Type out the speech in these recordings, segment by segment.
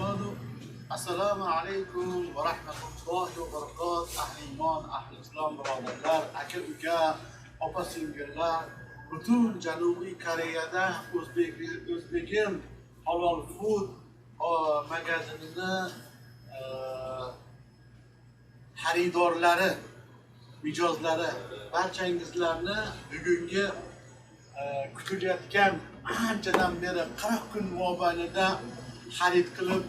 وبعد Assalomu alaykum va rahmatullohi va barakatuh. Ahli iymon, ahli islom birodarlar, aka uka, opa singillar, butun Janubiy Koreyada O'zbegim Halol Food magazinini xaridorlari, mijozlari, barchangizlarni bugungi kutilayotgan anchadan beri 40 kun mobaynida xarid qilib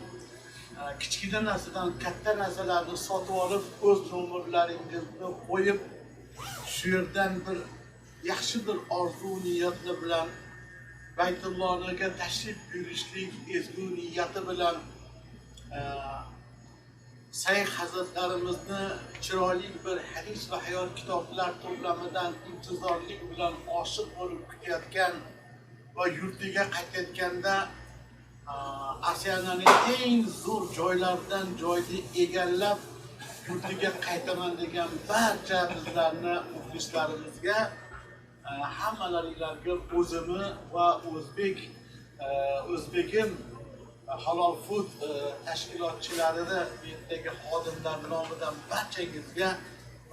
kichkina narsadan katta narsalarni sotib olib o'z nomerlaringizni qo'yib shu yerdan bir yaxshi bir orzu niyati bilan Baytullohga tashrif buyurishlik ezgu niyati bilan Sayx Hazratlarimizni chiroyli bir hadis va hayot kitoblar to'plamidan intizorlik bilan oshiq bo'lib kutayotgan va yurtiga qaytayotganda Asiyaning eng zo'r joylaridan joyni egallab yurtiga qaytaman degan barcha bizlarni muxlislarimizga hammalaringizga o'zimni va O'zbegim Halol Food tashkilotchilarini bu yerdagi xodimlar nomidan barchangizga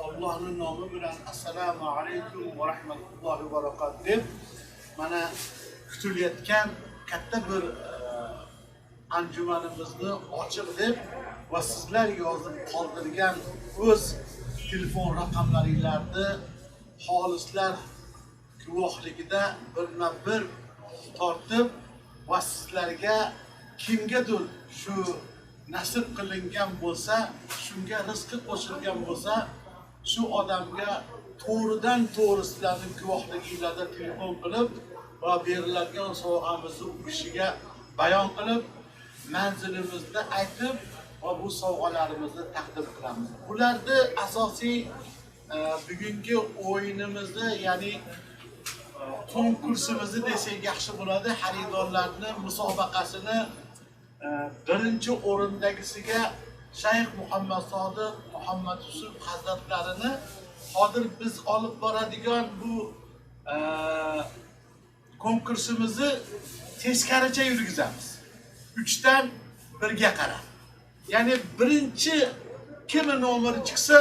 Allohning nomi bilan assalomu alaykum va rahmatullohi va barakatuh deb mana kutilayotgan katta bir anjumanimizni ochiq deb va sizlar yozib qoldirgan o'z telefon raqamlaringlarni xolislar guvohligida birma-bir tortib va sizlarga kimgadir shu nasib qilingan bo'lsa, shunga rizqi qo'shilgan bo'lsa, shu odamga to'g'ridan to'g'ri sizlarning guvohligingizda telefon qilib va beriladigan sovg'amizni u kishiga bayon qilib, manzilimizni aytib va bu sovg'alarimizni taqdim qilamiz. Bularni asosiy bugungi o'yinimizni, ya'ni konkursimizni desak yaxshi bo'ladi. Xaridorlarning musobaqasini birinchi o'rindagisiga Shayx Muhammad Sodiq Muhammad Yusuf Hazratlarini hozir biz olib boradigan bu konkursimizni teskaricha yurgizamiz. 3 dan 1ga qarab. Ya'ni birinchi kim nomeri chiqsa,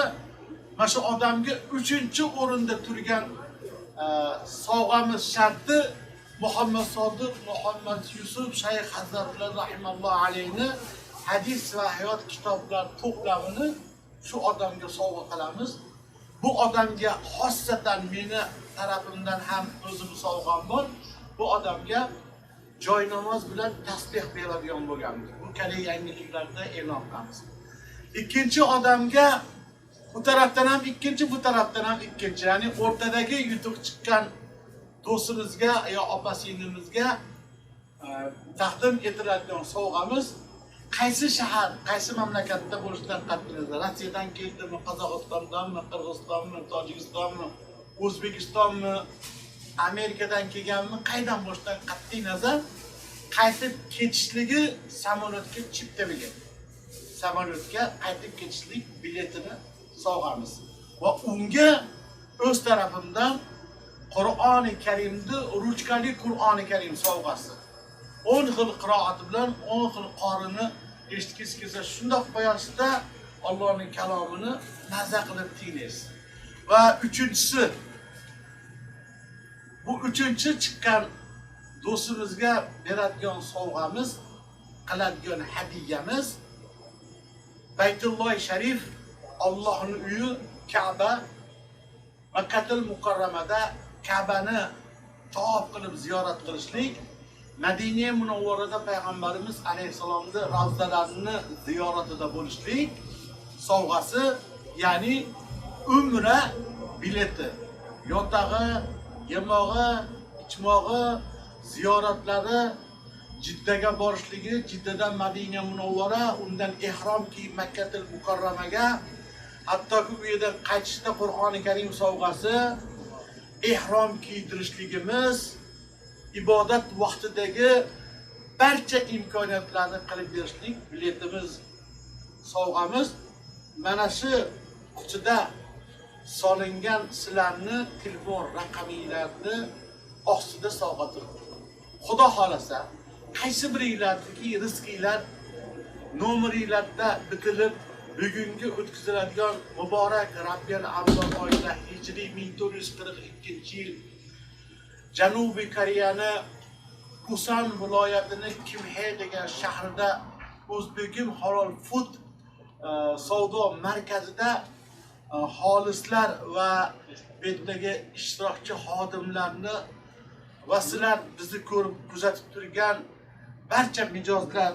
mana shu odamga 3-o'rinda turgan sovg'amiz sharti Muhammad Sodiq Muhammad Yusuf Shayx Hazratlar rahimallohu alayni hadis va hayot kitoblar to'plamini shu odamga sovg'a qilamiz. Bu odamga xossatan meni tarafimdan ham o'zim sovg'am bor. Bu odamga joy namoz bilan tasbih beradigan bo'lganmiz. Bu kabi yangiliklarda e'lon qilamiz. Ikkinchi odamga bu tarafdan ham ikkinchi, bu tarafdan ham ikkinchi, ya'ni o'rtadagi yutuq chiqqan do'stimizga yo opa-singlimizga taqdim etiladigan sovg'amiz qaysi shahar, qaysi mamlakatda bo'lishidan qat'iy nazar, Rossiyadan keldimi, Qozog'istondanmi, Qirg'izistonmi, Tojikistonmi, O'zbekistonmi, Amerikadan kelganmi, qaydan bo'lishidan qat'iy nazar qaytib ketishligi samolyotga chipta bilet. Samolyotga qaytib ketishlik biletini sovg'amiz. Va unga o'z tarafimdan Qur'oni Karimni, ruchkali Qur'oni Karim sovg'asi. 10 xil qiroati bilan 10 xil qorini eshitgisi kelsa shundoq qo'yasizda Allohning kalomini mazza qilib tinglaysiz. Va bu uchinchi chiqqan do'stimizga beradigan sovg'amiz, qiladigan hadiyamiz Baytulloh Sharif, Allohning uyi Ka'ba, Makkatul Mukarramada Ka'bani tavof qilib ziyorat qilishlik, Madina Munawvarada payg'ambarimiz alayhisalomning ravzalarini ziyoratida bo'lishlik sovg'asi, ya'ni umra bileti, yotag'i, yemog'i, ichmog'i, ziyoratlari, Jiddaga borishligi, Jiddadan Madina Munawvara, undan ihrom kiyib Makkatul Mukarramaga, hattoki bu yerdan qaytishda Qur'oni Karim sovg'asi, ihrom kiydirishligimiz, ibodat vaqtidagi barcha imkoniyatlarni qilib berishlik biletimiz, sovg'amiz. Mana shu qutida solingan sizlarni telefon raqaminglarni ostida sovg'a turibdi. Xudo xolasa qaysi biringlarniki rizqinglar nomerlarda bitilib bugungi o'tkaziladigan muborak Rabiul Avval oyida hijriy 1442 yil Janubiy Koreyani Pusan viloyatining Kimhae degan shahrida O'zbegim Halol Food savdo markazida xolislar va betdagi ishtirokchi xodimlarni va sizlar bizni ko'rib kuzatib turgan barcha mijozlar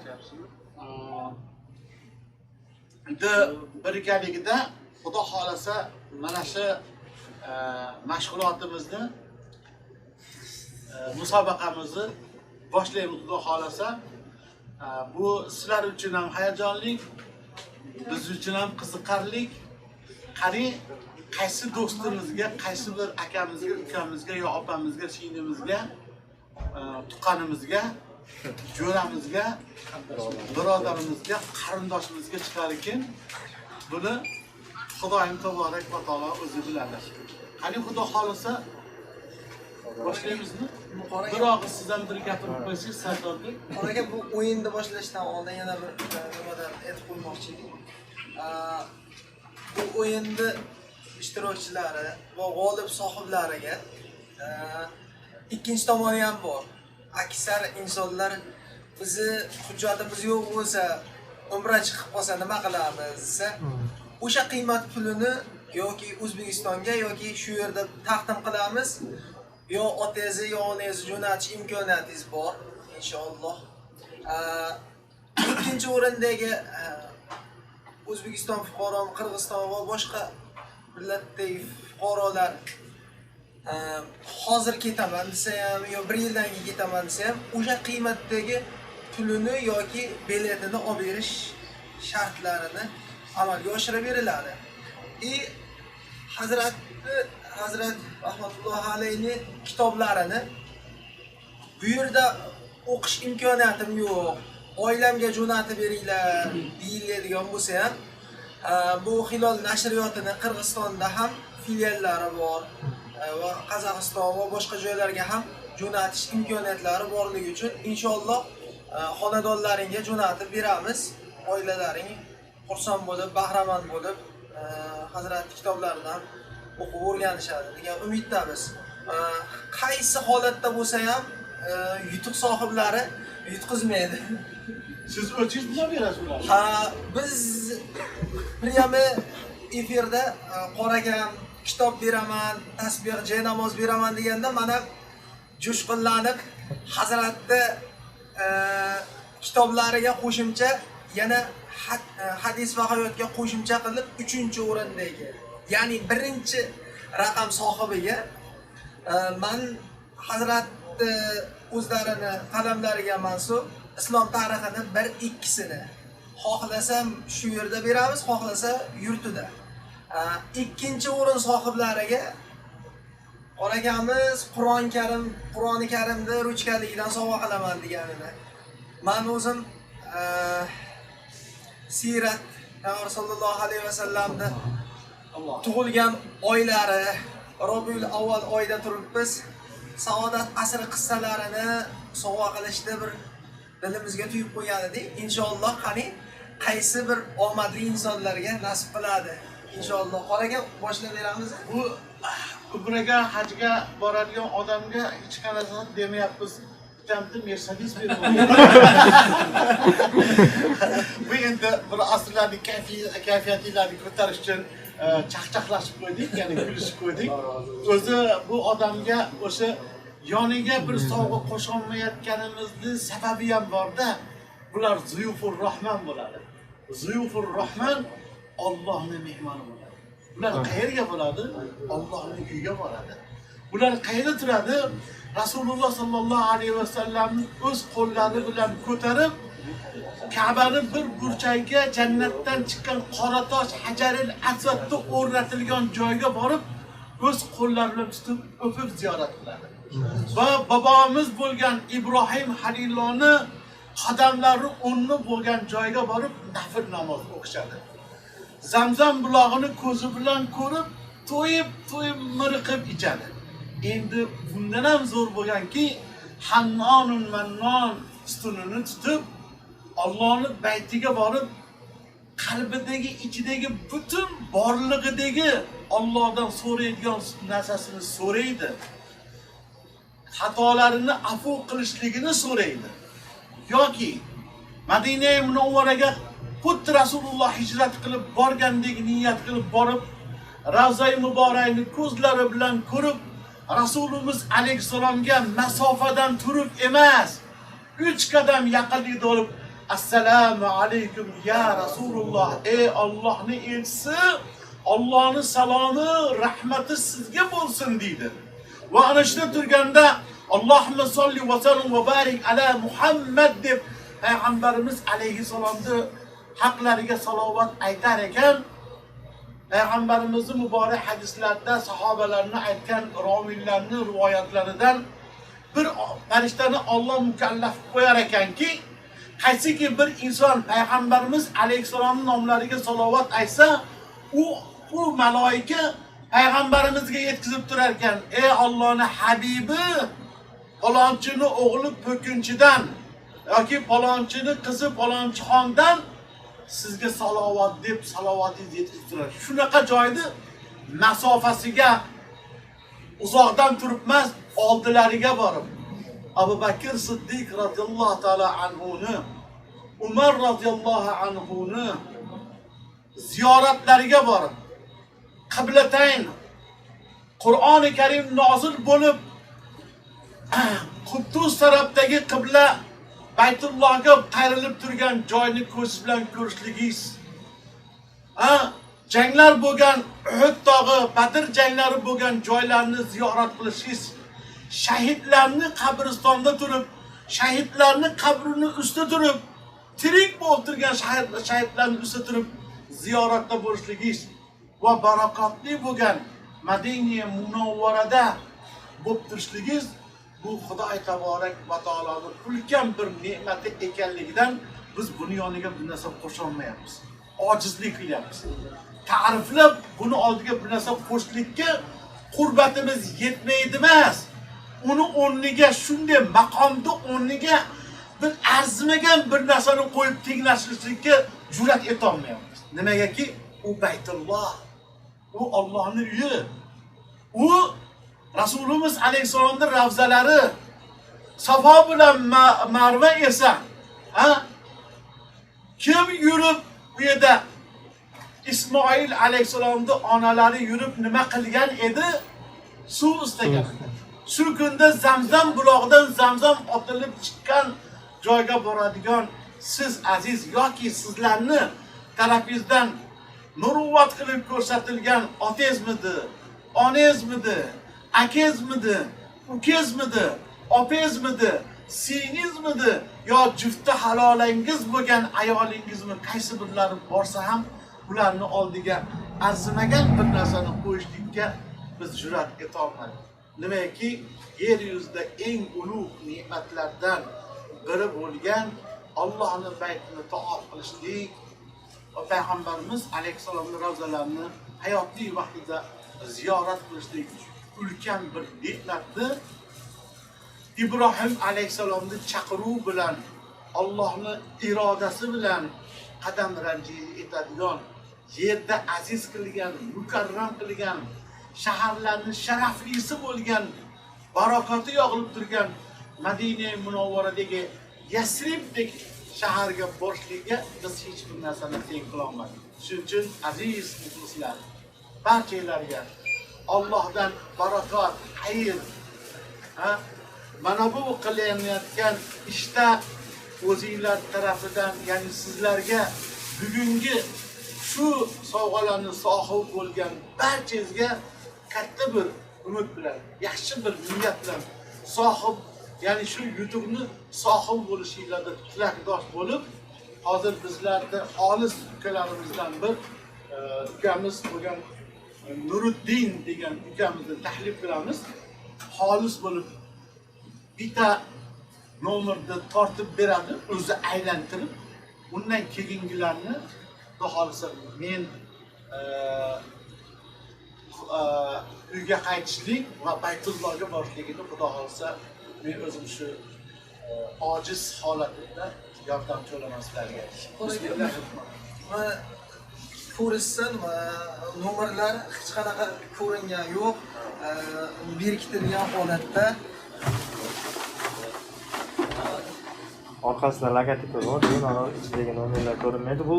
birgaligida Xudo xolasa mana shu mashg'ulotimizni musobaqamizni boshlaymiz. Xudo xolasa bu sizlar uchun ham hayajonli, biz uchun ham qiziqarli. Qani qaysi do'stimizga, qaysi bir akamizga, ukamizga yo opamizga, singlimizga, tuqqanimizga, jo'ramizga, birodarimizga, qarindoshimizga chiqar ekan, buni Xudoyim taborak va taolo o'zi biladi. Qani Xudo xolasa boshlaymizmi? Biroq sizdan bir gapirib qo'ysangiz, Sardordek. Aka, bu o'yinni boshlashdan oldin yana bir nimadan aytib qo'ymoqchi edim. Bu o'yinni ishtirokchilari va g'olib sohiblariga ikkinchi tomoni ham bor. Aksar insonlar bizni hujjatimiz yo'q bo'lsa, umra chiqib qolsa nima qilamiz desa, o'sha qiymat pulini yoki O'zbekistonga yoki shu yerda taqdim qilamiz, yo otangizni yo onangizni jo'natish imkoniyatingiz bor inshaalloh. Ikkinchi o'rindagi O'zbekiston fuqarosi, Qirg'iziston va boshqa millatdagi fuqarolar hozir ketaman desa ham yo bir yildan keyin ketaman desa ham o'sha qiymatdagi pulini yoki biletini olib berish shartlarini amalga oshirib beriladi. Hazrat rahmatullohi alayhi kitoblarini bu yerda o'qish imkoniyatim yo'q, oilamga jo'natib beringlar deyiladigan bo'lsa ham, bu Hilol nashriyotini Qirg'izistonda ham filiallari bor va Qozog'iston va boshqa joylarga ham jo'natish imkoniyatlari borligi uchun inshaalloh xonadonlaringga jo'natib beramiz. Oilalaring xursand bo'lib, bahramand bo'lib, Hazrat kitoblaridan o'qib o'rganishadi degan umiddamiz. Qaysi holatda bo'lsa ham yutuq sohiblari yutqizmaydi. Siz o'zingiz nima berasiz ular? Biz priyami efirda qoragan kitob beraman, tasbih, jay namoz beraman deganda mana jo'shqinlanib Hazratni kitoblariga qo'shimcha yana hadis va hayotga qo'shimcha qilib 3-o'rindagi, ya'ni birinchi raqam sohibiga men Hazratni o'zlarini qalamlariga mansub islom tarixini 1-2sini xohlasam shu yerda beramiz, xohlasa yurtida. Ikkinchi o'rin sohiblariga qoragamiz Qur'oni Karimni ruchkaligidan sovg'a qilaman deganini. Men o'zim Sirat Rasululloh alayhi vasallamni tug'ilgan oylari Rabiul Avval oyida turibmiz. Saodat asri qissalarini sovg'a qilishni bir dilimizga tuyib qo'ygan edik. Inshaalloh qani qaysi bir omadli insonlarga nasib qiladi. Inshaalloh qoraga boshlab beramiz. Bu umraga, hajga boradigan odamga hech qanaqa demayapmiz. Bitamda Mercedes berib bu endi bir asrlarning kayfiyatlarini ko'tarish uchun chaqchaqlashib qo'ydik, ya'ni kulishib qo'ydik. O'zi bu odamga o'sha yoniga bir sovg'a qo'sholmayotganimizning sababi ham borda. Bular Zuyufur Rahman bo'ladi. Zuyufur Rahman Allohning mehmoni bo'ladi. Bular qayerga bo'ladi? Allohning uyiga boradi. Bular qayerda turadi? Rasululloh sallallohu alayhi vasallamning o'z qo'llari bilan ko'tarib Ka'bani bir burchagiga jannatdan chiqqan qora tosh Hajaril Aswadda o'rnatilgan joyga borib o'z qo'llari bilan tutib o'pib ziyorat qiladi. Va bobomiz bo'lgan Ibrohim Halilonni qadamlari o'rni bo'lgan joyga borib nafl namoz o'qishadi. Zamzam bulog'ini ko'zi bilan ko'rib, to'yib miriqib ichadi. Endi bundan ham zo'r bo'lganki, Hannonun Mannon ustunini tutib Allohning baytiga borib, qalbidagi, ichidagi butun borlig'idagi Allohdan so'raydigan narsasini so'raydi. Xatolarini afv qilishligini so'raydi. Yoki Madina Munawvaraga xuddi Rasululloh hijrat qilib borgandek niyat qilib borib, Ravza-i Muborakni ko'zlari bilan ko'rib, Rasulimiz alayhisalomga masofadan turib emas, 3 qadam yaqinlikda olib, Assalomu alaykum ya Rasululloh, ey Allohning elchisi, Allohning salomi, rahmati sizga bo'lsin deydi. Va ana shunda turganda Allohumma solli va sallim va barik ala Muhammad deb payg'ambarimiz alayhisalomni haqlariga salovat aytar ekan. Payg'ambarimizning muborak hadislarida sahobalarni aytgan roviylarning rivoyatlaridan bir farishtani Alloh mukallaf qo'yar ekanki, qaysiki bir inson payg'ambarimiz alayhisalomning nomlariga salovat aytsa, u maloika payg'ambarimizga yetkazib turar ekan, ey Allohning habibi, palonchini o'g'li po'kinchidan yoki palonchini qizi palonchixondan sizga salovat deb salovatingizni yetkazib turar. Shunaqa joyni masofasiga uzoqdan turibmas, oldilariga borib Abu Bakr Siddiq radhiyallohu ta'ala anhuni, Umar radhiyallohu anhuni ziyoratlariga borib, Qiblatayn Qur'oni Karim nozil bo'lib, Quddus tarafdagi qibla Baytullohga qayrilib turgan joyni ko'z bilan ko'rishligingiz, janglar bo'lgan Uhud tog'i, Badr janglari bo'lgan joylarni ziyorat qilishingiz, shahidlarni qabristonda turib, shahidlarni qabrini ustida turib, tirik bo'lib turgan shahidlarni ustida turib ziyoratda bo'lishligingiz va barakotli bo'lgan Madina Munawvarada bo'lib turishligingiz bu Xudoy taborak va taoloning ulkan bir ne'mati ekanligidan biz buni yoniga bir narsa qo'sha olmayapmiz. Ojizlik qilyapmiz. Ta'riflab buni oldiga bir narsa qo'shlikka qurbatimiz yetmaydi emas. Uni o'rniga shunday maqomda o'rniga bir arzimagan bir narsani qo'yib tenglashtirishga jur'at eta olmayapmiz. Nimagaki u Baytulloh, u Allohning uyi. U Rasulimiz alayhisalomning ravzalari, Safo bilan Marva esa, kim yurib bu yerda Ismoil alayhisalomning onalari yurib nima qilgan edi? Suv istagan. Shu kunda Zamzam bulog'idan Zamzam otilib chiqqan joyga boradigan siz aziz yoki sizlarni tarafingizdan muruvvat qilib ko'rsatilgan otangizmidi, onangizmidi, akangizmidi, ukangizmidi, opangizmidi, singizmidi yo jufti halolangiz bo'lgan ayolingizmi, qaysi birlari borsa ham ularni oldiga arzimagan bir narsani qo'yishlikka biz jur'at eta olmadik. Nimaki yer yuzida eng ulug' ne'matlardan biri bo'lgan Allohning baytini taof qilishlik va payg'ambarimiz alayhisalomning ravzalarini hayotli vaqtida ziyorat qilishlik ulkan bir ne'matni Ibrohim alayhisalomning chaqiruvi bilan Allohning irodasi bilan qadam ranjiy etadigan, yerda aziz qilgan, mukarram qilgan, shaharlarning sharaflisi bo'lgan, barakoti yog'ilib turgan Madina Munawvaradagi Yasribdek shaharga borishlikka biz hech bir narsani teng qila olmadik. Shuning uchun aziz muxlislar, barchalarga Allohdan barakot, xayr, mana bu qilinayotgan ishda o'zinglar tarafidan, ya'ni sizlarga bugungi shu sovg'alarni sohib bo'lgan barchangizga katta bir umid bilan, yaxshi bir niyat bilan sohib, ya'ni shu yutuqni sohib bo'lishinglarda tilakdosh bo'lib, hozir bizlarda xolis ukalarimizdan bir ukamiz bo'lgan Nuriddin degan ukamizni taklif qilamiz. Xolis bo'lib bitta nomerni tortib beradi, o'zi aylantirib, undan keyingilarni xudo xolisa men uyga qaytishlik va Baytullohga borishligini xudo xolisa men o'zim shu ojiz holatida yordamchi bo'laman sizlarga. Mana ko'rishsin va nomerlar hech qanaqa ko'ringan yo'q, berkitilgan holatda. Orqasida logotipi bor, mana ichidagi nomerlar ko'rinmaydi. Bu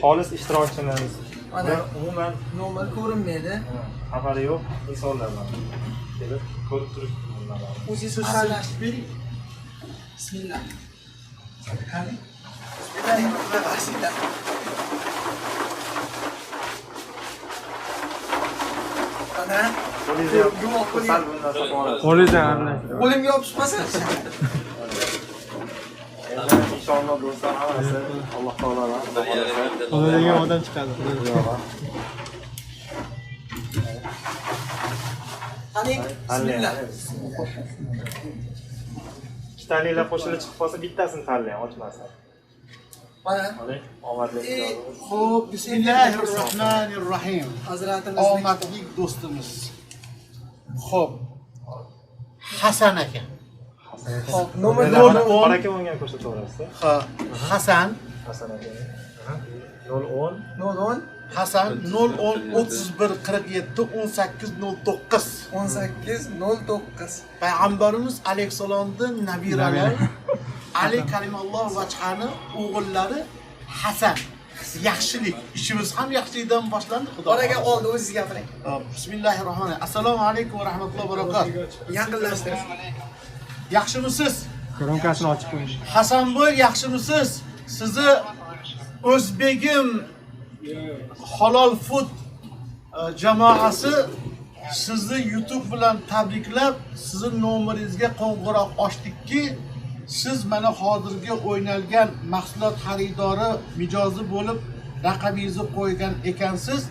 xolis ishtirokchimiz. Mana umuman nomer ko'rinmaydi. xabari yo'q insonlardan. Kelib ko'rib turibdi bunlarni. O'zingiz so'zlashib bering. Bismillah. Qani? Bismillah. Ana, qo'limga yopishmasin. Inshaalloh do'stlar hammasi Alloh taolodan Xudoga odam chiqadi. Qani? Bismillah. ikkitaliklar qo'shilib chiqib qolsa bittasini tanlang, ochmasdan. Mana. Omadli. Xo'p, Bismillahirrohmanirrohim. Hazratimiz Omadli do'stimiz. Xo'p. Hasan aka. Xo'p, nomerni Qora aka unga ko'rsataverasiz. Ha, Hasan. Hasan aka. 010 010 Hasan 010 31 47 18 09. 1809. Payg'ambarimiz alayhissalomning nabiralari Ali kalimalloh vajhani o'g'illari Hasan. Yaxshilik. Ishimiz ham yaxshilikdan boshlandi, xudo. Qoraga oldi, o'zingiz gapiring. Bismillahirrohmanirrohim. Assalomu alaykum va rahmatullohi va barakatuh. Yaqinlashtiring. Yaxshimisiz? Ko'rimkasini ochib qo'ying. Hasanboy, yaxshimisiz? Sizni O'zbegim Halol Food jamoasi sizni YouTube bilan tabriklab, sizning nomeringizga qo'ng'iroq ochdikki, siz mana hozirgi o'ynalgan mahsulot xaridori mijozi bo'lib raqamingizni qo'ygan ekansiz.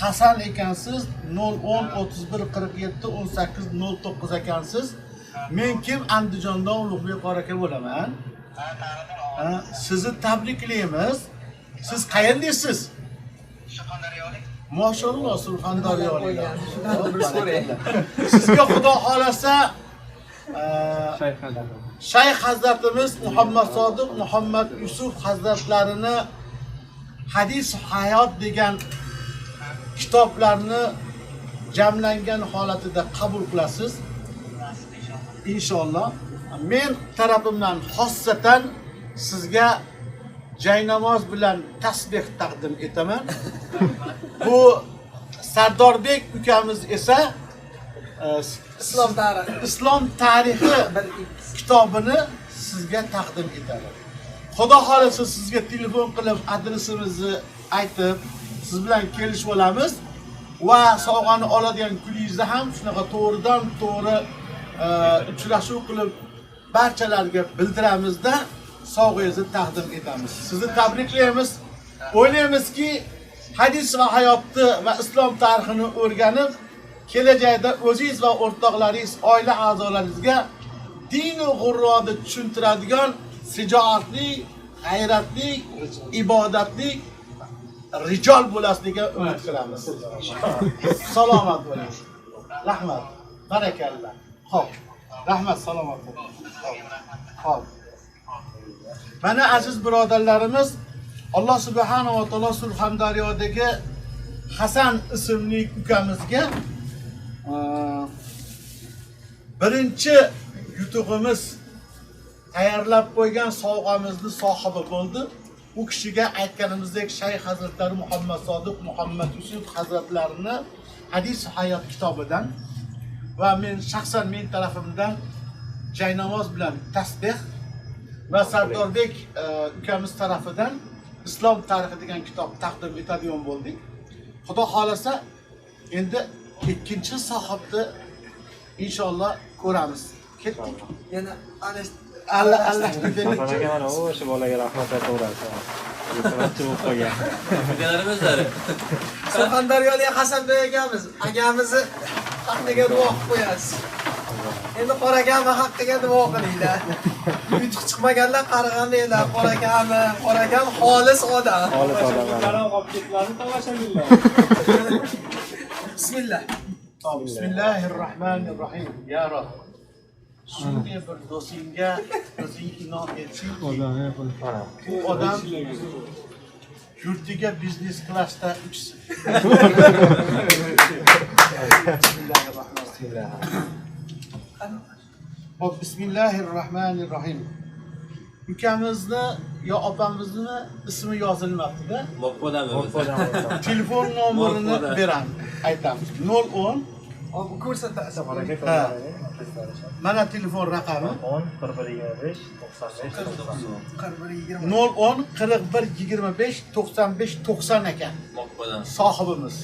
Hasan ekansiz, 010 31 47 18 09 ekansiz. Men kim? Andijondan Ulug'bek qora aka bo'laman. Sizni tabriklaymiz. Siz qayerdasiz? Surxondaryolik. Mashalloh, Surxondaryolik. Sizga xudo xolasa Shayx Hazratimiz Muhammad Sodiq Muhammad Yusuf Hazratlarini Hadis hayot degan kitoblarni jamlangan holatida qabul qilasiz. İnşallah. Men tarafimdan xossatan sizga jaynamoz bilan tasbih taqdim etaman. Bu Sardorbek ukamiz esa Islom tarixi kitobini sizga taqdim etadi. Xudo xolasa sizga telefon qilib adresimizni aytib, siz bilan kelishib olamiz va sovg'ani oladigan kuningizni ham shunaqa to'g'ridan to'g'ri uchrashuv qilib barchalarga bildiramizda sovg'angizni taqdim etamiz. Sizni tabriklaymiz. O'ylaymizki, hadis va hayotni va islom tarixini o'rganib, kelajakda o'zingiz va o'rtoqlaringiz, oila a'zolaringizga din va g'urroni tushuntiradigan sijoatli, g'ayratli, ibodatli rijol bo'lasligiga umid qilamiz. Salomat bo'ling. Rahmat. Barakalloh. Xo'p. Rahmat, salomat bo'ling. Xo'p. Mana aziz birodarlarimiz, Alloh subhanahu va taolo Surxondaryodagi Hasan ismli ukamizga birinchi yutug'imiz tayyorlab qo'ygan sovg'amizni sohibi bo'ldi. U kishiga aytganimizdek Shayx Hazratlari Muhammad Sodiq Muhammad Yusuf Hazratlarini Hadis hayot kitobidan va men shaxsan men tarafimdan jaynamoz bilan tasbih va Sardorbek ukamiz tarafidan Islom tarixi degan kitob taqdim etadigan bo'ldik. Xudo xolasa endi ikkinchi sohibni inshaalloh ko'ramiz. Ketdik. Yana Allah Aka mana o'sha bolaga rahmat aytaverasiz. Sanatchi bo'lib qolgan. Akalarimiz o'zlari. Surxondaryolik Hasanbek akamiz, akamizni haqqiga duo qilib qo'yasiz. Endi qora akami haqqiga duo qilinglar. Yutuq chiqmaganlar qarag'andaylar, qora akam xolis odam. Xolis odam. Bismillah. Bismillahirrohmanirrohim. Ya Rob. shunday bir do'stingga o'zing inom etsingki, Odam yapadi. Mana. bu odam yurtiga biznes klassda uchsin. Hop, bismillahirrohmanirrohim. Ukamizni yo opamizni ismi yozilmabdi-da. Telefon nomerini beramiz, aytamiz. 010 Bu ko'rsatasiz. mana telefon raqami 10 4125 95 90. 010 41 25 95 90 ekan. Sohibimiz.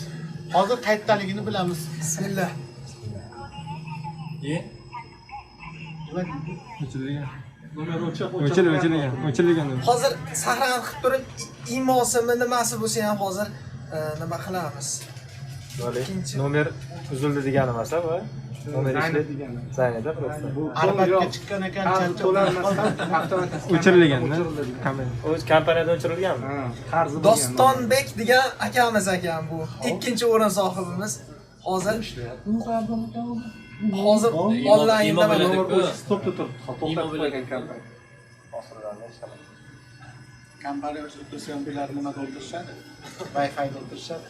Hozir qayerdaligini bilamiz. Bismillah. O'chirilgan. O'chirilgan. Hozir sahran qilib turib imosimi nimasi bo'lsa ham hozir nima qilamiz? Nomer uzildi degani emas bu. Nomer ishlaydi. Zaynida просто. Albatta chiqqan ekan, O'chirilganda. O'z kompaniyada o'chirilganmi? Dostonbek degan akamiz ekan bu. Ikkinchi o'rin sohibimiz. Hozir onlaynda kompaniya o'chirib ham bular nima doldurishadi? Wi-Fi doldurishadi.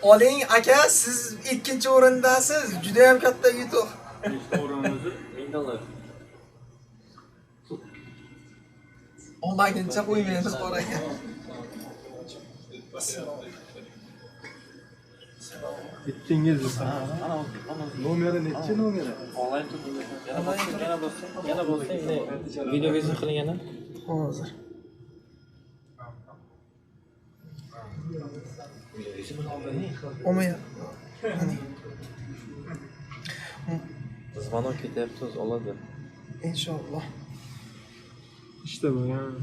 oling aka, siz ikkinchi o'rindasiz. Juda ham katta yutuq. O'rinimizni $1000. Olmaguncha qo'ymaymiz bor ekan. Bittingiz desa. Nomeri nechi nomeri? Onlayn turda. Yana bo'lsa, video versiya qilingani. Hozir. Olmayapti. Звонок ketyapti, o'zi oladi. Inshaalloh. İşte bu yani.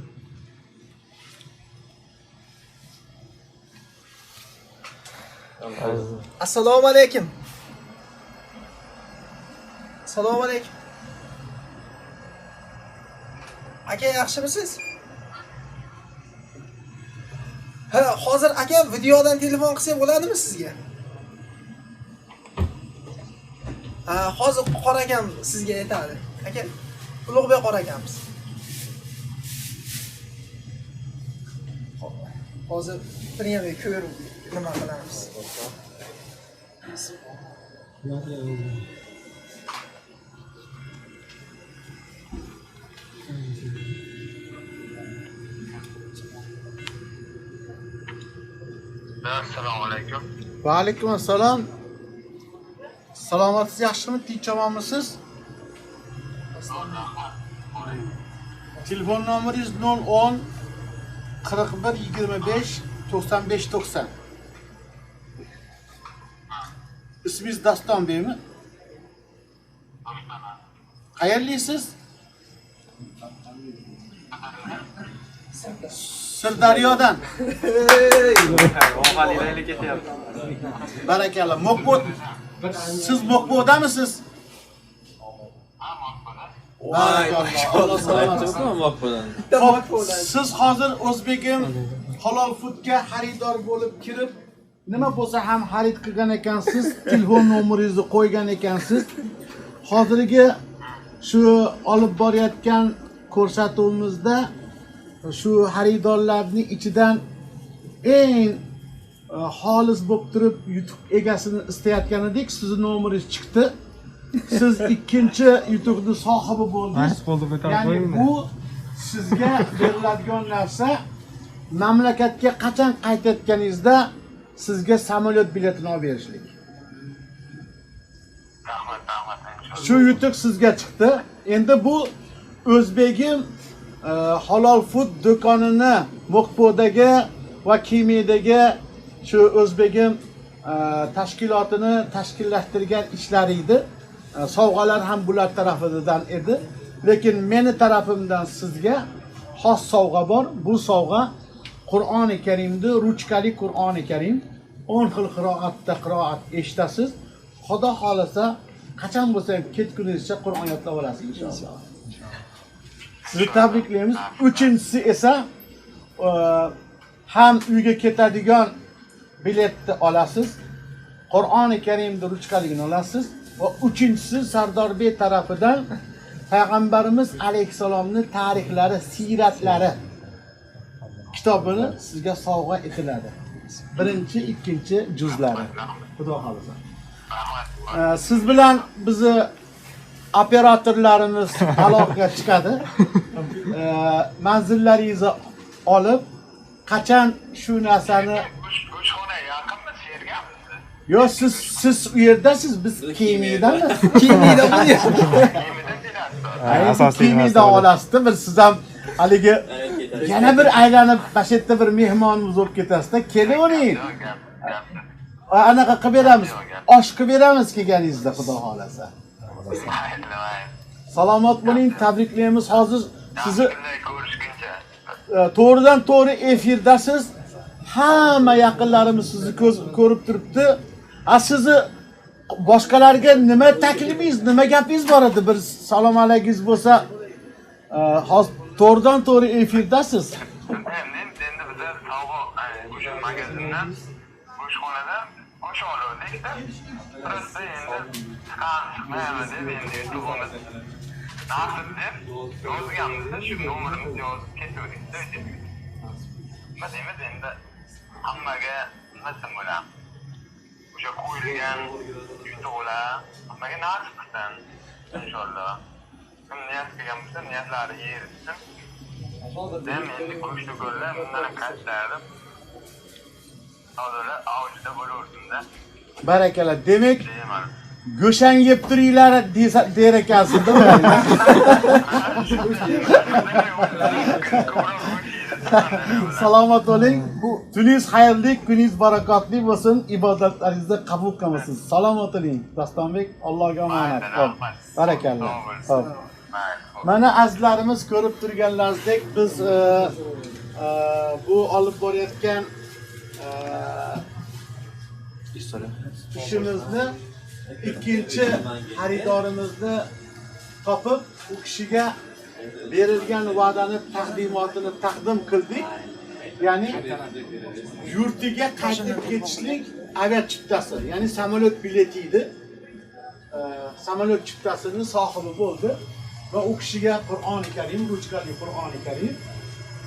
Assalomu alaykum. Assalomu alaykum. Aka, yaxshimisiz? Ha, hozir aka videodan telefon qilsak bo'ladimi sizga? Ha, hozir qora akam sizga aytadi. Aka, Ulug'bek qora akamiz. Hozir premye ko'rib nima qilamiz? Assalomu alaykum. Va alaykum assalom. Salomatsiz, yaxshimi? Tinchamonmisiz? Telefon nomeringiz 010 41 25 95 90. İsmingiz Dostonbekmi? Qayerlisiz? Sirdaryodan. Validaylik ketyapti. Barakallah. Moqbod. Siz Moqbodamisiz? Siz hozir O'zbegim halol foodga xaridor bo'lib kirib, nima bo'lsa ham xarid qilgan ekansiz, telefon nomeringizni qo'ygan ekansiz. Hozirgi shu olib borayotgan ko'rsatuvimizda shu xaridorlarning ichidan eng xolis bo'lib turib yutuq egasini istayotgan edik, sizning nomeringiz chiqdi. Siz ikkinchi yutuqni sohibi bo'ldingiz. Ya'ni bu sizga beriladigan narsa, mamlakatga qachon qaytayotganingizda sizga samolyot biletini olib berishlik. Shu yutuq sizga chiqdi. Endi bu O'zbegim halol food do'konini Moqbodagi va Kemedagi shu O'zbegim tashkilotini tashkillashtirgan ishlar edi. Sovg'alar ham bular tarafidan edi. Lekin meni tarafimdan sizga xos sovg'a bor. Bu sovg'a Qur'oni Karimni, ruchkali Qur'oni Karim 10 xil qiroatda qiroat eshitasiz. Xudo xolasa qachon bo'lsa ham ketguningizcha Qur'on yodlab olasiz inshaalloh. Sizni tabriklaymiz. Uchinchisi esa ham uyga ketadigan biletni olasiz. Qur'oni Karimni ruchkaligini olasiz. va uchinchisi Sardorbek tarafidan payg'ambarimiz alayhissalomning tarixlari, siyratlari kitobini sizga sovg'a etiladi. Birinchi, ikkinchi juzlari. Xudo xolisa. Siz bilan bizni operatorlarimiz aloqaga chiqadi. Manzillaringizni olib, qachon shu narsani yo siz u yerdasiz, biz Kemiydanmiz. Kemiydan Asosiy Kemiydan olasizda, bir siz ham haligi yana bir aylanib Bashirda bir mehmonimiz bo'lib ketasizda, kelavering. Anaqa qilib beramiz. Osh qilib beramiz kelganingizda, Xudo xolasa. Salomat bo'ling, tabriklaymiz. Hozir sizni to'g'ridan to'g'ri efirdasiz. Hamma yaqinlarimiz sizni ko'rib turibdi. Sizni boshqalarga nima taklifingiz, nima gapingiz bor edi? Bir salom alaygingiz bo'lsa, hozir to'g'ridan to'g'ri efirdasiz. Endi bizlar savdo o'sha magazindan go'shxonadan osh oluvdik-da. Birisi endi chiqmaymiz deb endi YouTube'imiz nasib deb yozganmiz-da, shu nomerimizni yozib ketuvdik-da. Nima deymiz endi hammaga nima desam bo'ladi? O'sha qo'yilgan yutuqlar hammaga nasib qilsin inshaalloh. Kim niyat qilgan bo'lsa, niyatlari yerisin. Ben endi go'shtni ko'rlar, bundan qatlardim. Hozirlar avjida bo'lursin-da. Barakallah. Demak, go'shang yeb turinglar der ekansiz-da. Salomat bo'ling. Tuningiz xayrli, kuningiz barakotli bo'lsin, ibodatlaringizni qabul qilsin. Salomat bo'ling. Dostonbek, Allohga omonat. Barakallah. Xo'p. Mana azizlarimiz ko'rib turganlaringizdek, biz bu olib borayotgan ishimizni ikkinchi xaridorimizni topib, u kishiga berilgan va'dani taqdimotini taqdim qildik. Ya'ni yurtiga qaytib ketishlik aviachiptasi, ya'ni samolyot bileti edi. Samolyot chiptasining sohibi bo'ldi. Va u kishiga Qur'oni Karim, ruchkali Qur'oni Karim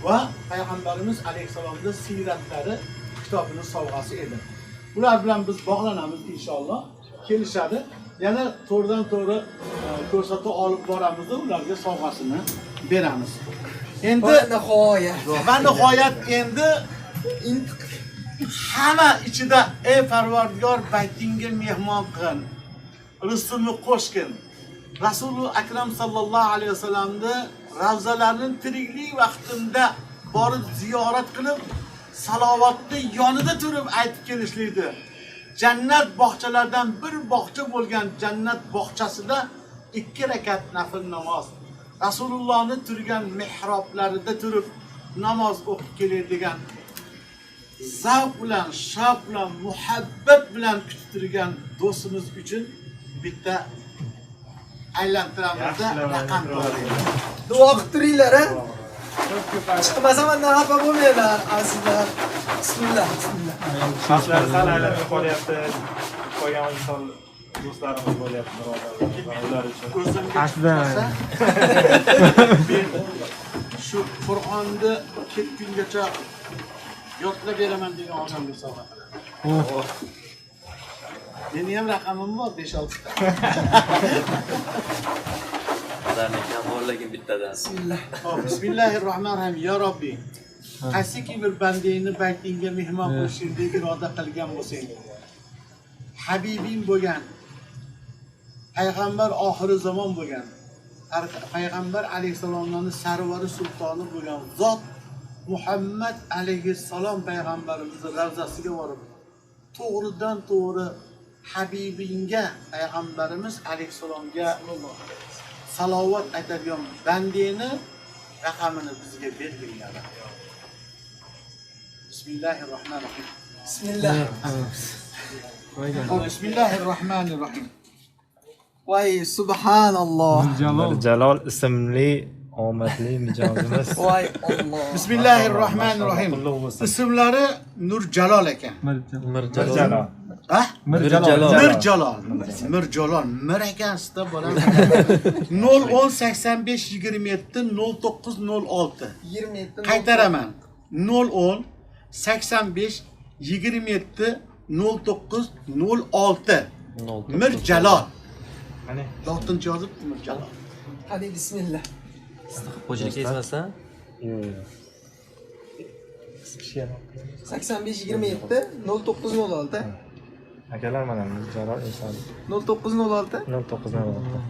va payg'ambarimiz alayhisalomning siyratlari kitobini sovg'asi edi. Ular bilan biz bog'lanamiz inshaalloh. Kelishadi. Yana to'g'ridan to'g'ri ko'rsatuv olib boramiz, ularga sovg'asini beramiz. Endi nihoyat endi hamma ichida ey Parvardigor, baytingga mehmon qil. Rizqni qo'shgin. Rasululloh akram sallallohu alayhi vasallamni ravzalarining tiriklik vaqtida borib ziyorat qilib, salovatni yonida turib aytib kelishlikdi. Jannat bog'chalaridan bir bog'cha bo'lgan jannat bog'chasida 2 rakat nafl namoz. Rasulullohning turgan mihroblarida turib namoz o'qib keladigan, zavq bilan, shavq bilan, muhabbat bilan kutib turgan do'stimiz uchun bitta aylantiramizda raqam qo'yamiz. Duo qilib turinglar, ha? Chiqmasa mendan xafa bo'lmanglar, azizlar. Bismillah, bismillah. Xavflar sal aylanib qolyapti. Qolgan inson do'stlarimiz bo'lyapti, birodarlar. Ular uchun. Aslida shu Qur'onni ketgungacha yodlab beraman degan odamga sovg'a qilaman. Meni ham raqamim bor 5-6 ta. Qadarlikdan borligim bittadan. Bismillah. Bismillahirrohmanirrohim. Ya Robbi, qaysiki bir bandangni baytingga mehmon qilishni iroda qilgan bo'lsang, habibing bo'lgan, payg'ambar oxiri zamon bo'lgan, payg'ambar alayhissalomning sarvari sultoni bo'lgan zot Muhammad alayhissalom payg'ambarimizning ravzasiga borib, to'g'ridan to'g'ri habibingga, payg'ambarimiz alayhissalomga salovat aytadigan bandeni raqamini bizga berginglar. Bismillahirrohmanirrohim. Bismillah. Bismillahirrohmanirrohim. Voy subhanalloh. Jalol ismli omadli mijozimiz. Voy Alloh. Bismillahirrohmanirrohim. Ismlari Nur Jalol ekan. Mirjalol. Ha? Mirjalol. Mirjalol. Mir ekansizda bolam. 010 85 27 09 06. 27 Qaytaraman. 010 85 27 09 06. Mirjalol. Qani? Lotincha yozibdi Mirjalol. Hadi bismillah. Xo'jalik ezmasdan. Yo'q. 85 27 0906 Akalar mana Mirjalol inson 0906. 0906.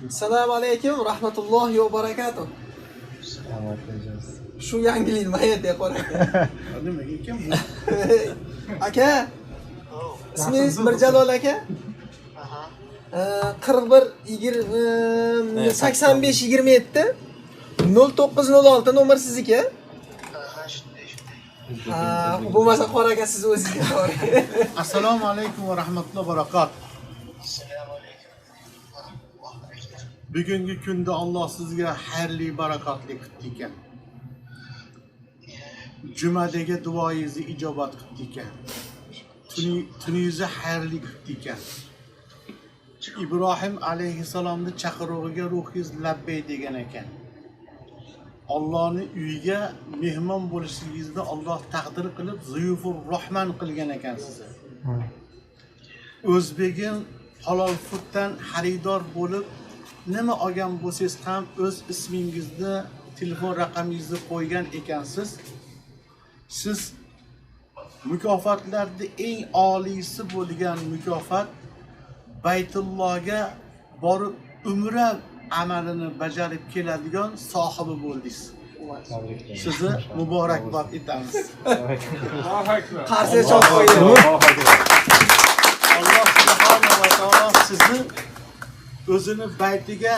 Assalomu alaykum rahmatullohi va barakatuh. Rahmat qilasiz. Shu yangilik mayda qora. Nimaga ekan bu? Aka. Ismingiz Mirjalol aka? 41 20 85 27 0906 nomer sizniki. Ha, bo'lmasa qora aka siz o'zingiz qoring. Assalomu alaykum va rahmatullohi va barakatuh. Bugungi kunda Alloh sizga xayrli barakotli qildi ekan. Jumadagi duoyingizni ijobat qildi ekan. Tuningizni xayrli qildi ekan. İbrahim alayhissalomni chaqiruvga ruhingiz labbay degan ekan. Allohning uyiga mehmon bo'lishingizni Alloh taqdir qilib zuyufur rahman qilgan ekan sizni. O'zbegim halol fooddan xaridor bo'lib nima olgan bo'lsangiz ham o'z ismingizni, telefon raqamingizni qo'ygan ekansiz. Siz mukofotlarda eng oliysi bo'lgan mukofot Baytullohga borib umra amalini bajarib keladigan sohibi bo'ldingiz. Sizni muborakbod etamiz. Qarshi choq qo'ying. Alloh subhanahu va taolo sizni o'zini baytiga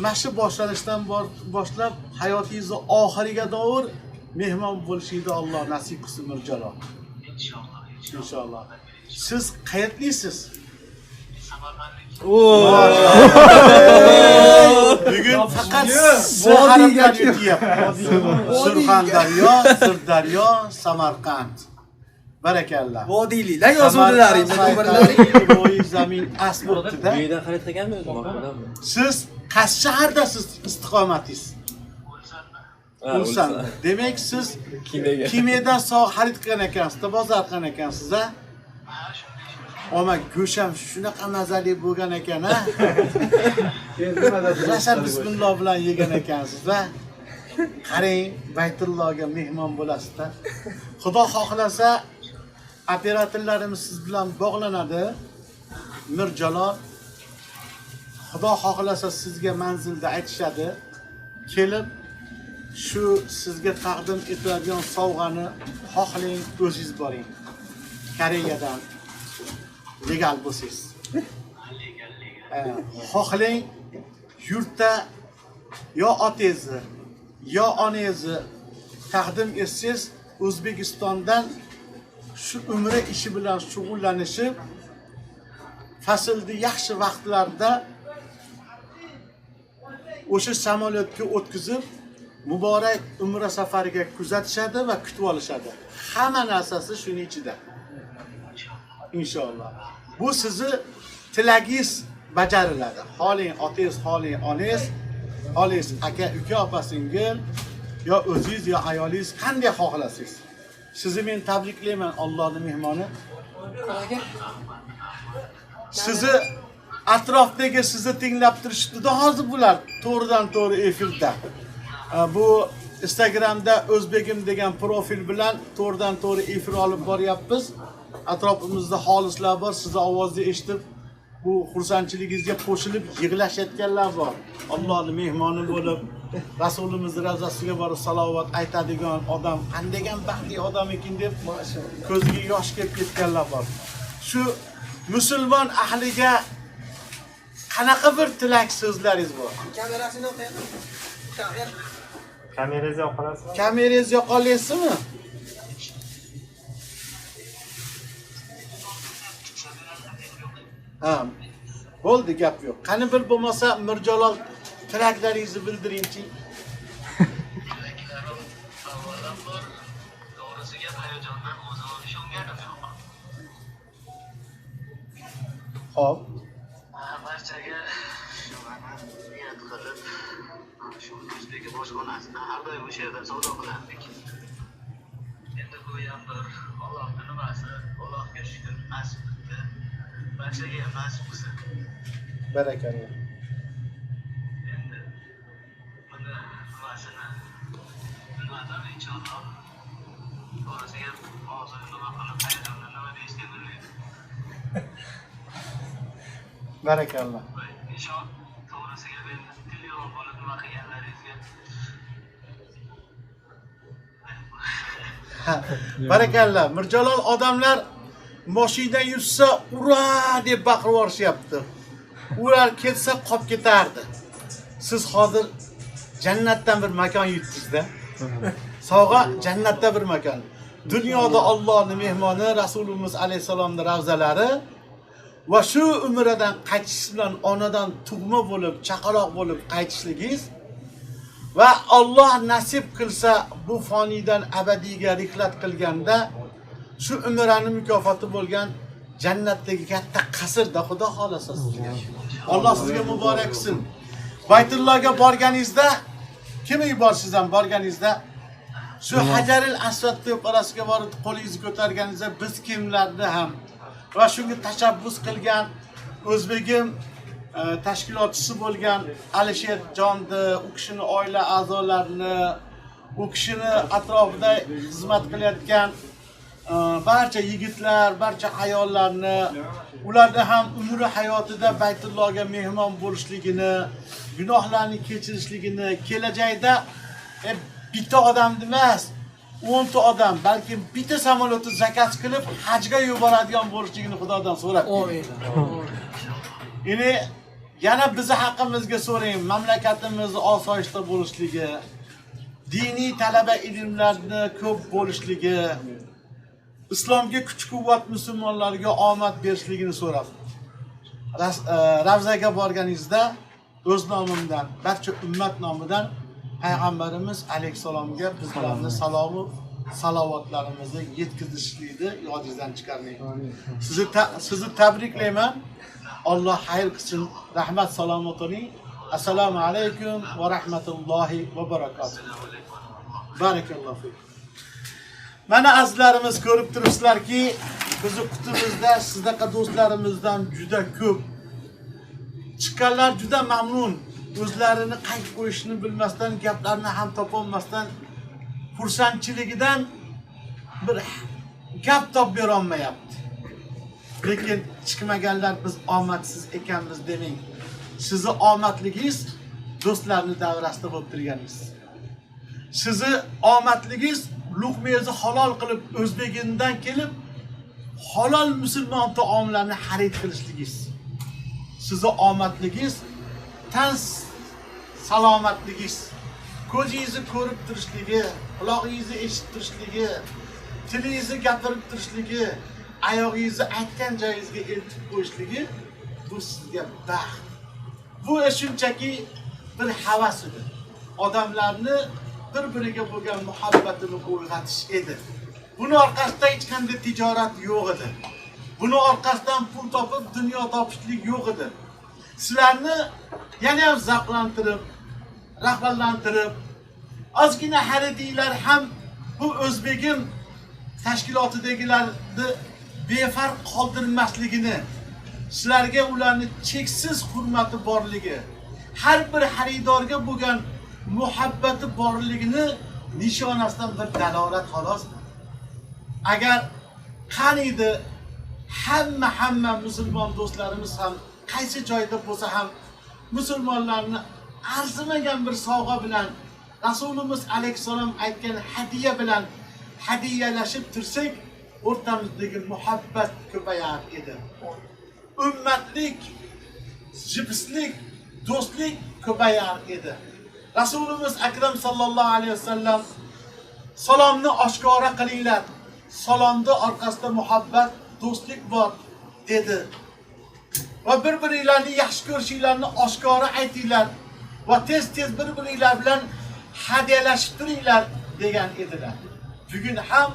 mashi boshlanishdan boshlab hayotingizni oxiriga davr mehmon bo'lishingizni Alloh nasib qilsin Mirjalol. Inshaalloh. Siz qayerlisiz? Bugun faqat Saharablar yutyapti. Surxondaryo, Sirdaryo, Samarqand. Barakallah. Vodiyliklar yozuvdilaringiz nomerlaring. Ro'yi zamin asbotida. Bu yerdan xarid qilganmi o'zi maqoladami? Siz qaysi shahardasiz istiqomatingiz? Ulsan. Demak siz kimyadan sog' xarid qilgan ekansiz, bozor qilgan ekansiz, a? Ama go'sham shunaqa mazali bo'lgan ekan, ha? Rasal bismillah bilan yegan ekansiz, ha? Qarang, Baytullohga mehmon bo'lasizda. Xudo xohlasa, operatorlarimiz siz bilan bog'lanadi. Mirjalol Xudo xohlasa sizga manzilda aytishadi. Kelib shu sizga taqdim etiladigan sovg'ani xohlang o'zingiz boring. Koreyadan legal bo'lsangiz. Xohlang yurtda yo otangizni yo onangizni taqdim etsangiz O'zbekistondan shu umra ishi bilan shug'ullanishib faslda yaxshi vaqtlarda o'sha samolyotga o'tkazib muborak umra safariga kuzatishadi va kutib olishadi. Hamma narsasi shuning ichida. İnşallah. Bu sizi tilagingiz bajariladi. Xohlang otangiz, xohlang onangiz, xohlangiz aka, uka, opa, singil, yo o'zingiz yo ayolingiz qanday xohlasangiz. Sizni men tabriklayman, Allohning mehmoni. Sizni atrofdagi sizni tinglab turishdi hozir bular to'g'ridan to'g'ri efirda. Bu Instagramda O'zbegim degan profil bilan to'g'ridan to'g'ri efir olib boryapmiz. Atrofimizda xolislar bor, sizni ovozni eshitib bu xursandchiligingizga qo'shilib yig'lashayotganlar bor. Allohning mehmoni bo'lib, Rasulimiz ravzasiga borib salovat aytadigan odam qanday baxtli odam ekan deb ko'ziga yosh kelib ketganlar bor. Shu musulmon ahliga qanaqa bir tilak so'zlaringiz bor? Kamerasini o'qing. Kamerangizni yoqolasizmi? Kamerangizni yoqolasizmi? Ha, bo'ldi, gap yo'q. Qani bir bo'lmasa Mirjalol tilaklaringizni bildiringchi. Xo'p. Barchaga niyat qilib, shu o'zbek boshqonasida har doim o'sha yerda savdo qilardik. Endi bu ham bir Allohning nimasi, Allohga shukr nasib etdi. Barchaga ham nasib qilsin. Barakalloh. Endi buni nimasini bilmadim inshaalloh. To'g'risiga hozir nima qilib hayajonda nima deyishni bilmayman. Barakalloh. İnşallah to'g'risiga men telefon bo'lib nima qilganlaringizga Barakalloh. Mirjalol odamlar mashina yursa ura deb baqirib yuborishyapti. Ular ketsa qolib ketardi. Siz hozir jannatdan bir makon yutdingizda. Sog'a jannatda bir makon. Dunyoda Allohning mehmoni Rasululloh alayhisolamning ravzalari va shu umradan qaytish bilan onadan tug'ma bo'lib, chaqaloq bo'lib qaytishligingiz va Alloh nasib qilsa bu foniydan abadiyga rihlat qilganda shu umraning mukofoti bo'lgan jannatdagi katta qasrda Xudo xolasa sizga. Alloh sizga muborak qilsin. Baytullohga borganingizda kimga borsiz ham borganingizda shu Hajaril Asvad teparasiga borib qo'lingizni ko'targaningizda biz kimlarni ham va shunga tashabbus qilgan o'zbegim tashkilotchisi bo'lgan Alisher Jonni, u kishini oila a'zolarini, u kishini atrofida xizmat qilayotgan barcha yigitlar, barcha ayollarni, ularni ham umri hayotida Baytullohga mehmon bo'lishligini, gunohlarni kechirishligini, kelajakda bitta odam emas, 10 ta odam, balki bitta samolyotni zakaz qilib hajga yuboradigan bo'lishligini Xudodan so'rab. Amin. Ya'ni yana bizi haqqimizga so'rang, mamlakatimiz osoyishta bo'lishligi, diniy talaba ilmlarni ko'p bo'lishligi, islomga kuch-quvvat musulmonlarga omad berishligini so'rab. Ravzaga borganingizda o'z nomimdan, barcha ummat nomidan Payg'ambarimiz alayhisalomga bizlarni salomu salovatlarimizni yetkazishlikni yodingizdan chiqarmang. Sizni tabriklayman. Alloh xayr qilsin. Rahmat salomat bo'ling. Assalomu alaykum va rahmatullohi va barakotuh. Barakallohu fik. Mana azizlarimiz ko'rib turibsizlarki, bizni qutimizda sizdaqa do'stlarimizdan juda ko'p chiqqanlar juda mamnun. O'zlarini qayt qo'yishni bilmasdan, gaplarni ham topolmasdan, xursandchiligidan bir gap topib bera olmayapti. Lekin chiqmaganlar biz omadsiz ekanmiz demang. Sizni omadligingiz do'stlarning davrasida bo'lib turganingiz. Sizni omadligingiz luqmangizni halol qilib O'zbekindan kelib halol musulmon taomlarni xarid qilishligingiz. Sizni omadligingiz tan salomatligingiz, ko'zingizni ko'rib turishligi, quloqingizni eshitib turishligi, tilingizni gapirib turishligi, oyog'ingizni aytgan joyingizga eltib qo'yishligi bu sizga baxt. Bu shunchaki bir havas edi. Odamlarni bir-biriga bo'lgan muhabbatini uyg'otish edi. Buni orqasida hech qanday tijorat yo'q edi. Buni orqasidan pul topib dunyo topishlik yo'q edi. Sizlarni yana ham zavqlantirib, rag'batlantirib, ozgina xaridinglar ham bu O'zbegim tashkilotidagilarni befarq qoldirmasligini, sizlarga ularni cheksiz hurmati borligi, har bir xaridorga bo'lgan muhabbati borligini nishonasidan bir dalolat xolos. Agar qaniydi hamma musulmon do'stlarimiz ham qaysi joyda bo'lsa ham musulmonlarni arzimagan bir sovg'a bilan Rasululloh alayhisalom aytgan hadiya bilan hadiyalashib tursak, o'rtamizdagi muhabbat ko'payar edi. Ummatlik, jibslik, do'stlik ko'payar edi. Rasululloh akram sallallohu alayhi vasallam salomni oshkora qilinglar. Salomda orqasida muhabbat, do'stlik bor dedi. Va bir-biringlarni yaxshi ko'rishinglarni oshkora aytinglar va tez-tez bir-biringlar bilan hadiyalashib turinglar degan edilar. Bugun ham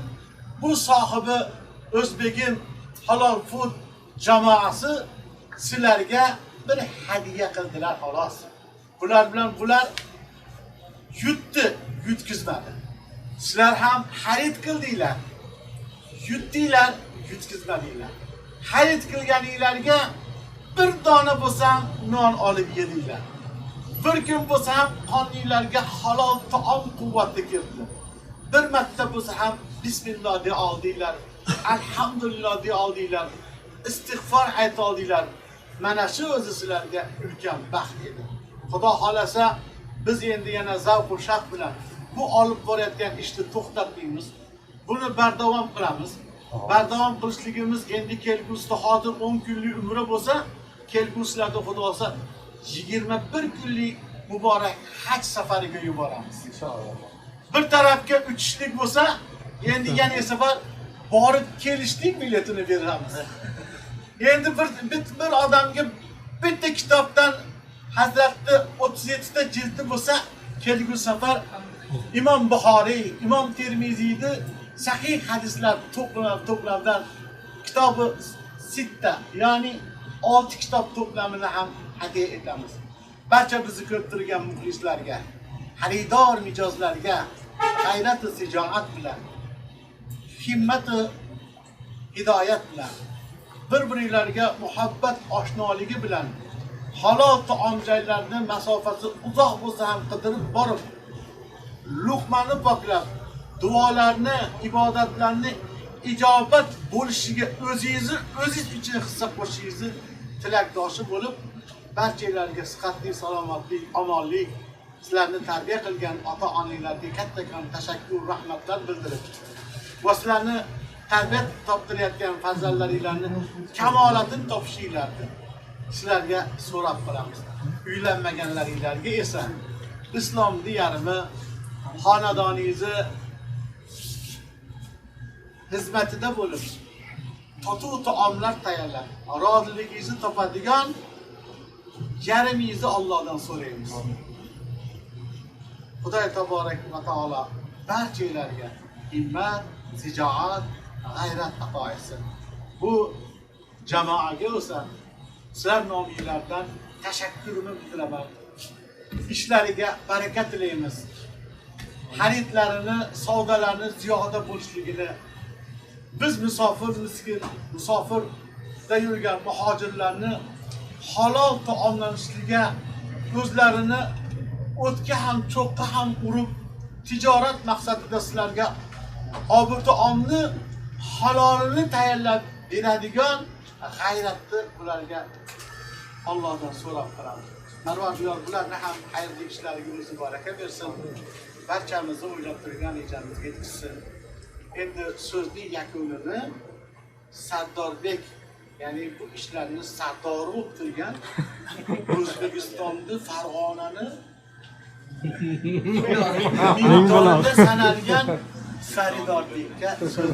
bu sohibi O'zbegim Halol Food jamoasi sizlarga bir hadiya qildilar xolos. Bular bilan bular yutkizmadi. Sizlar ham xarid qildinglar. Yutdinglar, yutkizmadinglar. Xarid qilganinglarga bir dona bo'lsa ham non olib yedinglar. Bir kun bo'lsa ham qoninglarga halol taom quvvati kirdi. Bir marta bo'lsa ham bismillah deya oldinglar. Alhamdulillah deya oldinglar. Istig'for ayta oldinglar. Mana shu o'zi sizlarga ulkan baxt edi. Xudo xolasa biz endi yana zavq va shaq bilan bu olib borayotgan ishni to'xtatmaymiz. Buni bardavom qilamiz. Bardavom qilishligimiz endi kelgusida hozir 10 kunlik umri bo'lsa, kelguslarda xudosa 21 kunlik muborak haj safariga yuboramiz. Inshaalloh. Bir tarafga uchishlik bo'lsa, endi yana safar borib kelishlik biletini beramiz. Endi bir odamga bitta kitobdan Hazratni 37 ta jildi bo'lsa, kelgusi safar Imom Buxoriy, Imom Termiziyni sahih hadislar to'plamidan kitobi sitta, ya'ni 6 kitob to'plamini ham hadiya etamiz. Barcha bizni ko'rib turgan muxlislarga, xaridor mijozlarga g'ayrat va sijoat bilan, himmat va hidoyat bilan, bir-birlariga muhabbat oshnoligi bilan halol taom joylarni masofasi uzoq bo'lsa ham qidirib borib, luqmani poklab, duolarni, ibodatlarni ijobat bo'lishiga o'zingiz uchun hissa qo'shishingizni tilakdoshi bo'lib, barchalarga sihatli, salomatlik, omonlik, sizlarni tarbiya qilgan ota-onalarga kattakon tashakkur, rahmatlar bildirib, va sizlarni tarbiya toptirayotgan farzandlaringlarni kamolatini topishinglarni sizlarga so'rab qolamiz. Uylanmaganlaringlarga esa islom diyarimi, xonadoningizni xizmatida bo'lib, totuv taomlar tayyorlab, roziligingizni topadigan yarimingizni Allohdan so'raymiz. Xudoy taborak va taolo barchalarga himmat, sijoat, g'ayrat ato etsin. Bu jamoaga o'sa sizlar nominglardan tashakkurimni bildiraman. Ishlariga baraka tilaymiz. Xaridlarini, savdolarini ziyoda bo'lishligini, biz musofirda yurgan muhojirlarni halol taomlanishligiga, o'zlarini o'tga ham, cho'qqa ham urib, tijorat maqsadida sizlarga obir taomni halolini tayyorlab beradigan g'ayratni ularga Allohdan so'rab qolamiz. Parvardigor bularni ham xayrli ishlariga o'zi baraka bersin. Barchamizni o'ylab turgan ejamizga yetkazsin. Endi so'zning yakunini Sardorbek, ya'ni bu ishlarni sardori bo'lib turgan O'zbekistonni, Farg'onani mingtonda sanalgan Saridorbekka so'z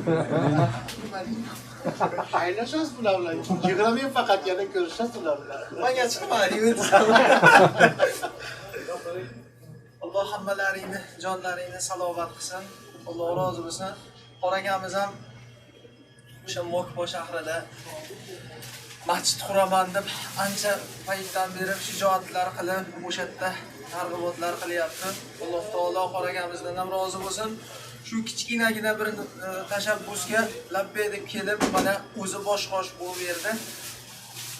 Aynashasiz bular bilan. Yig'ramen faqat yana ko'rishasiz ular bilan. Menga chiqmading. Alloh hammalaringni, jonlaringni salomat qilsin. Alloh rozi bo'lsin. Qoragamiz ham o'sha Mokpo shahrida masjid quraman deb ancha paytdan beri shijoatlar qilib, o'sha yerda targ'ibotlar qilyapti. Alloh taolo qoragamizdan ham rozi bo'lsin. Shu kichkinagina bir tashabbusga labbay deb kelib, mana o'zi bosh-qosh bo'lib berdi.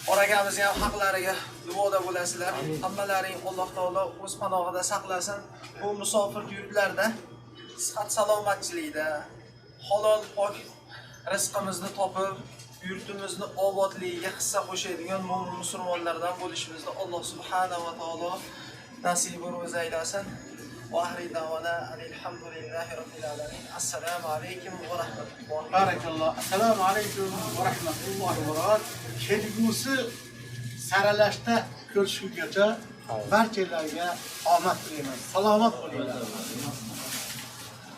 Qoragamizga ham haqlariga duoda bo'lasizlar. Hammalaring Alloh taolo o'z panohida saqlasin. Bu musofir yurtlarda sihat salomatchilikda halol pok rizqimizni topib, yurtimizni obodligiga hissa qo'shadigan mo'min musulmonlardan bo'lishimizni Alloh subhanahu va taolo nasib va aylasin. وآخر دعوانا أن الحمد لله رب العالمين. السلام عليكم ورحمة الله. Barakallah. Assalomu alaykum va rahmatullohi va barakatuh. Kelgusi saralashda ko'rishguncha barchalarga omad tilayman. Salomat bo'linglar.